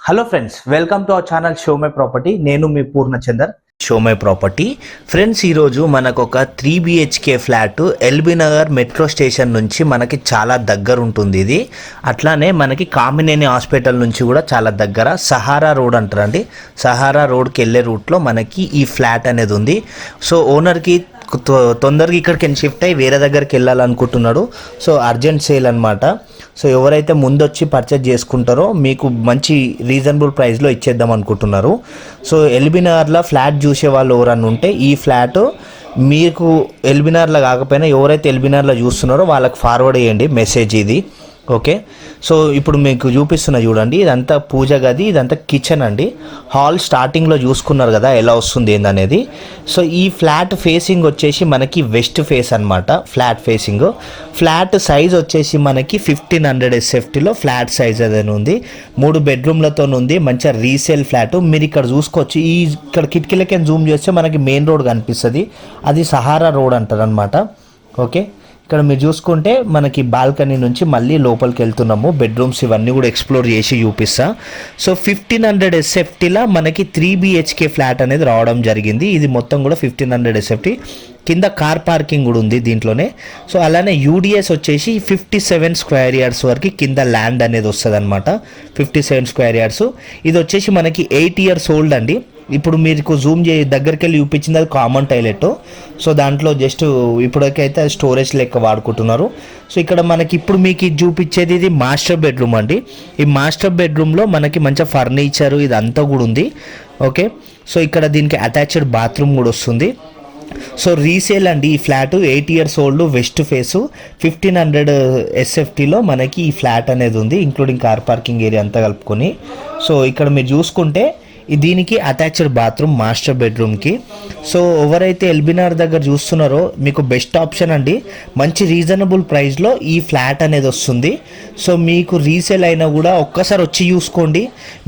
Hello friends, welcome to our channel show my property. నేను మీ Purnachandar, show my property. Friends, ఈరోజు మనకు ఒక 3 BHK flat LB Nagar metro station నుంచి మనకి చాలా దగ్గర ఉంటుంది. ఇది అట్లానే మనకి కామినేని హాస్పిటల్ నుంచి కూడా చాలా దగ్గర. సహారా రోడ్ అంటారండి, సహారా రోడ్కి వెళ్ళే రూట్లో మనకి ఈ ఫ్లాట్ అనేది ఉంది. సో ఓనర్కి తొందరగా ఇక్కడికి షిఫ్ట్ అయ్యి వేరే దగ్గరికి వెళ్ళాలనుకుంటున్నాడు. సో అర్జెంట్ సేల్ అనమాట. సో ఎవరైతే ముందొచ్చి పర్చేజ్ చేసుకుంటారో మీకు మంచి రీజనబుల్ ప్రైస్లో ఇచ్చేద్దాం అనుకుంటున్నారు. సో ఎల్బీ నగర్లో ఫ్లాట్ చూసే వాళ్ళు ఎవరన్నా ఉంటే ఈ ఫ్లాట్ మీకు ఎల్బీ నగర్లో కాకపోయినా ఎవరైతే ఎల్బీ నగర్లో చూస్తున్నారో వాళ్ళకి ఫార్వర్డ్ చేయండి మెసేజ్ ఇది. ఓకే, సో ఇప్పుడు మీకు చూపిస్తున్నా చూడండి. ఇదంతా పూజ గది, ఇదంతా కిచెన్ అండి. హాల్ స్టార్టింగ్లో చూసుకున్నారు కదా ఎలా వస్తుంది ఏందనేది. సో ఈ ఫ్లాట్ ఫేసింగ్ వచ్చేసి మనకి వెస్ట్ ఫేస్ అనమాట. ఫ్లాట్ ఫేసింగ్, ఫ్లాట్ సైజ్ వచ్చేసి మనకి 1500 SFTలో ఫ్లాట్ సైజ్ అదేనా ఉంది. 3 బెడ్రూమ్లతో ఉంది. మంచిగా రీసేల్ ఫ్లాట్. మీరు ఇక్కడ చూసుకోవచ్చు. ఇక్కడ కిటికీలకి జూమ్ చేస్తే మనకి మెయిన్ రోడ్ కనిపిస్తుంది. అది సహారా రోడ్ అంటారు అనమాట. ఓకే, ఇక్కడ మీరు చూసుకుంటే మనకి బాల్కనీ నుంచి మళ్ళీ లోపలికి వెళ్తున్నాము. బెడ్రూమ్స్ ఇవన్నీ కూడా ఎక్స్ప్లోర్ చేసి చూపిస్తా. సో 1500 SFTలో మనకి 3 BHK ఫ్లాట్ అనేది రావడం జరిగింది. ఇది మొత్తం కూడా 1500 SFT. కింద కార్ పార్కింగ్ కూడా ఉంది దీంట్లోనే. సో అలానే యూడిఎస్ వచ్చేసి 57 స్క్వేర్ యార్డ్స్ వరకు కింద ల్యాండ్ అనేది వస్తుంది అనమాట. 57 స్క్వేర్ యార్డ్స్. ఇది వచ్చేసి మనకి 8 years ఓల్డ్ అండి. ఇప్పుడు మీకు జూమ్ దగ్గరికి వెళ్ళి చూపించింది అది కామన్ టాయిలెట్. సో దాంట్లో జస్ట్ ఇప్పటికైతే స్టోరేజ్ లెక్క వాడుకుంటున్నారు. సో ఇక్కడ మనకి ఇప్పుడు మీకు ఇది చూపించేది ఇది మాస్టర్ బెడ్రూమ్ అండి. ఈ మాస్టర్ బెడ్రూమ్లో మనకి మంచిగా ఫర్నిచర్ ఇదంతా కూడా ఉంది. ఓకే, సో ఇక్కడ దీనికి అటాచ్డ్ బాత్రూమ్ కూడా వస్తుంది. సో రీసేల్ అండి ఈ flat. 8 years old, west face, 1500 SFTలో మనకి ఈ ఫ్లాట్ అనేది ఉంది, ఇంక్లూడింగ్ కార్ పార్కింగ్ ఏరియా అంతా కలుపుకొని. సో ఇక్కడ మీరు చూసుకుంటే దీనికి అటాచ్డ్ బాత్రూమ్ మాస్టర్ బెడ్రూమ్కి. సో ఎవరైతే ఎల్బీ నగర్ దగ్గర చూస్తున్నారో మీకు బెస్ట్ ఆప్షన్ అండి. మంచి రీజనబుల్ ప్రైస్లో ఈ ఫ్లాట్ అనేది వస్తుంది. సో మీకు రీసేల్ అయినా కూడా ఒక్కసారి వచ్చి చూసుకోండి,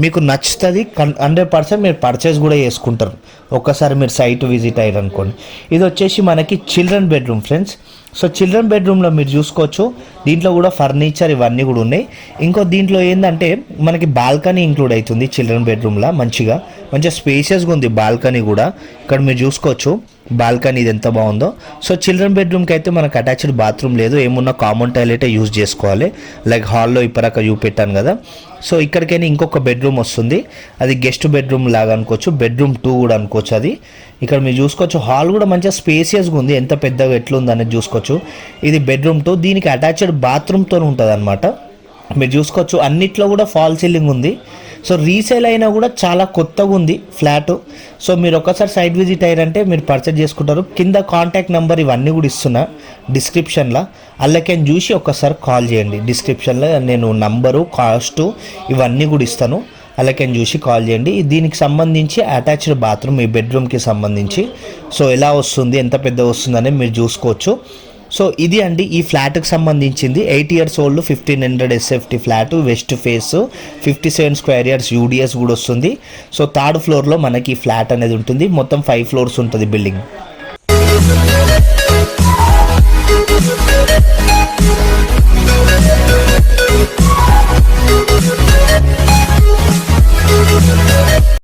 మీకు నచ్చుతుంది. 100% మీరు పర్చేస్ కూడా చేసుకుంటారు ఒక్కసారి మీరు సైట్ విజిట్ అయ్యారు అనుకోండి. ఇది వచ్చేసి మనకి children bedroom friends. So children బెడ్రూమ్లో మీరు చూసుకోవచ్చు. దీంట్లో కూడా ఫర్నిచర్ ఇవన్నీ కూడా ఉన్నాయి. ఇంకో దీంట్లో ఏంటంటే మనకి బాల్కనీ ఇంక్లూడ్ అవుతుంది చిల్డ్రన్ బెడ్రూమ్లో. మంచిగా స్పేషియస్గా ఉంది బాల్కనీ కూడా. ఇక్కడ మీరు చూసుకోవచ్చు బాల్కనీ ఇది ఎంత బాగుందో. సో చిల్డ్రన్ బెడ్రూమ్కి అయితే మనకు అటాచ్డ్ బాత్రూమ్ లేదు, ఏమున్నా కామన్ టాయిలెటే యూజ్ చేసుకోవాలి. లైక్ హాల్లో ఇప్పటిదాకా చూపెట్టాను కదా. సో ఇక్కడికైనా ఇంకొక బెడ్రూమ్ వస్తుంది, అది గెస్ట్ బెడ్రూమ్ లాగా అనుకోవచ్చు, బెడ్రూమ్ 2 కూడా అనుకోవచ్చు అది. ఇక్కడ మీరు చూసుకోవచ్చు హాల్ కూడా మంచిగా స్పేసియస్గా ఉంది, ఎంత పెద్దగా ఎట్లుంది అనేది చూసుకోవచ్చు. ఇది బెడ్రూమ్ 2, దీనికి అటాచ్డ్ బాత్రూమ్తో ఉంటుంది అనమాట. మీరు చూసుకోవచ్చు అన్నిట్లో కూడా ఫాల్ సీలింగ్ ఉంది. సో రీసేల్ అయినా కూడా చాలా కొత్తగా ఉంది ఫ్లాట్. సో మీరు ఒకసారి సైట్ విజిట్ అయ్యారంటే మీరు పర్చేజ్ చేసుకుంటారు. కింద కాంటాక్ట్ నెంబర్ ఇవన్నీ కూడా ఇస్తున్నా డిస్క్రిప్షన్లో, అల్లకేం చూసి ఒక్కసారి కాల్ చేయండి. డిస్క్రిప్షన్లో నేను నంబరు, కాస్ట్ ఇవన్నీ కూడా ఇస్తాను, అలాకేం చూసి కాల్ చేయండి. దీనికి సంబంధించి అటాచ్డ్ బాత్రూమ్ ఈ బెడ్రూమ్కి సంబంధించి. సో ఎలా వస్తుంది, ఎంత పెద్ద వస్తుందని మీరు చూసుకోవచ్చు. సో ఇది అండి ఈ ఫ్లాట్కి సంబంధించింది. 8 years old, 1500 SFT flat, west face, 57 square yards, UDS కూడా వస్తుంది. సో 3rd floorలో మనకి ఫ్లాట్ అనేది ఉంటుంది. మొత్తం 5 floors ఉంటుంది బిల్డింగ్.